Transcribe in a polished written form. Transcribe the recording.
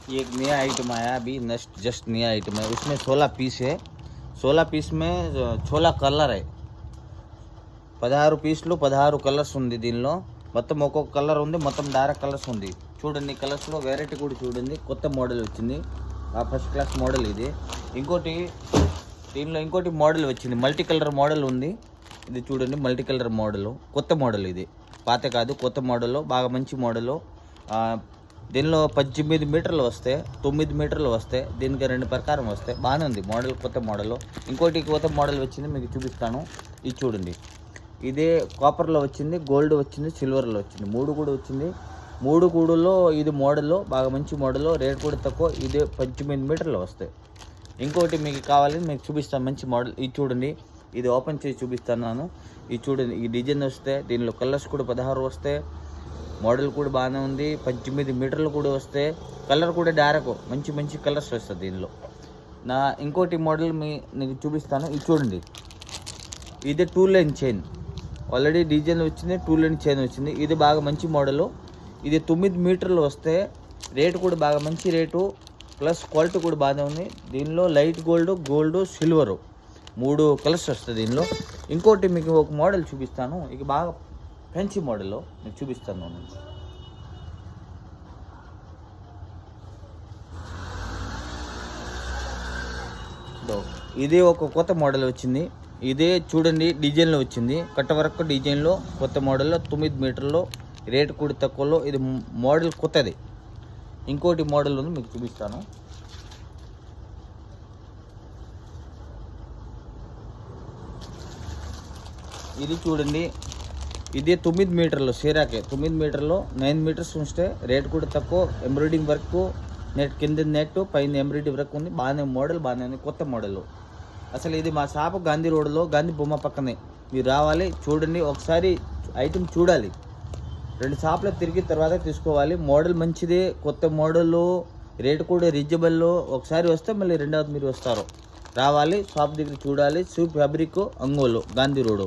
ये एक नया आइटम आया अभी, जस्ट नया आइटम है। उसमें 16 पीस है। 16 पीस में 16 కలర్ है। 16 పీసులు 16 కలర్స్ ఉంది దీనిలో. మొత్తం ఒక్కొక్క కలర్ ఉంది, మొత్తం డార్క్ కలర్స్ ఉంది. చూడండి కలర్స్లో వెరైటీ కూడా చూడండి, కొత్త మోడల్ వచ్చింది. ఫస్ట్ క్లాస్ మోడల్ ఇది. ఇంకోటి దీనిలో ఇంకోటి మోడల్ వచ్చింది, మల్టీ కలర్ మోడల్ ఉంది. ఇది చూడండి మల్టీ కలర్ మోడల్, కొత్త మోడల్ ఇది, పాత కాదు, కొత్త మోడల్, బాగా మంచి మోడల్. దీనిలో 18 మీటర్లు వస్తాయి, 9 మీటర్లు వస్తాయి, దీనికి 2 ప్రకారం వస్తాయి. బాగానే ఉంది మోడల్, కొత్త మోడల్. ఇంకోటి కొత్త మోడల్ వచ్చింది, మీకు చూపిస్తాను. ఇది చూడండి, ఇదే కాపర్లో వచ్చింది, గోల్డ్ వచ్చింది, సిల్వర్లో వచ్చింది, 3 కూడా వచ్చింది. 3 కూడులో ఇది మోడల్, బాగా మంచి మోడల్, రేట్ కూడా తక్కువ. ఇదే 18 మీటర్లు వస్తాయి. ఇంకోటి మీకు కావాలని మీకు చూపిస్తాను, మంచి మోడల్. ఇది చూడండి, ఇది ఓపెన్ చేసి చూపిస్తాను. ఇది చూడండి, ఈ డిజైన్ వస్తే దీనిలో కలర్స్ కూడా 16 వస్తాయి. మోడల్ కూడా బాగానే ఉంది, 18 మీటర్లు కూడా వస్తాయి. కలర్ కూడా డార్క్, మంచి మంచి కలర్స్ వస్తాయి దీనిలో. ఇంకోటి మోడల్ మీకు చూపిస్తాను. ఇది చూడండి, ఇది 2 లైన్ చైన్, ఆల్రెడీ డిజైన్ వచ్చింది, 2 లైన్ చైన్ వచ్చింది. ఇది బాగా మంచి మోడలు. ఇది 9 మీటర్లు వస్తే, రేటు కూడా బాగా మంచి రేటు, ప్లస్ క్వాలిటీ కూడా బాగానే ఉంది. దీనిలో లైట్ గోల్డ్, సిల్వరు 3 కలర్స్ వస్తాయి దీనిలో. ఇంకోటి మీకు ఒక మోడల్ చూపిస్తాను, ఇక బాగా ఫ్యాన్సీ మోడల్లో మీకు చూపిస్తాను. ఇదే ఒక కొత్త మోడల్ వచ్చింది. ఇదే చూడండి డిజైన్లో వచ్చింది, కట్ట వర్క్ డిజైన్లో కొత్త మోడల్లో, 9 మీటర్లో, రేటు కూడా తక్కువలో. ఇది మోడల్ కొత్తది. ఇంకోటి మోడల్ ఉంది, మీకు చూపిస్తాను. ఇది చూడండి, ఇదే 9 మీటర్లు సీరాకే, 9 మీటర్లో 9 మీటర్స్ ఉంటే రేట్ కూడా తక్కువ. ఎంబ్రాయిడింగ్ వర్క్, నెట్ కింద నెట్, పైన ఎంబ్రాయిడింగ్ వర్క్ ఉంది. బాగానే మోడల్, బాగానే ఉంది, కొత్త మోడల్. అసలు ఇది మా షాపు గాంధీ రోడ్లో, గాంధీ బొమ్మ పక్కనే. మీరు రావాలి, చూడండి, ఒకసారి ఐటమ్ చూడాలి, 2 షాపులో తిరిగిన తర్వాత తీసుకోవాలి. మోడల్ మంచిదే, కొత్త మోడల్, రేటు కూడా రీజనబుల్. ఒకసారి వస్తే మళ్ళీ రెండవది మీరు వస్తారు. రావాలి, షాప్ దగ్గర చూడాలి. Soup fabric, Ongole, Gandhi road.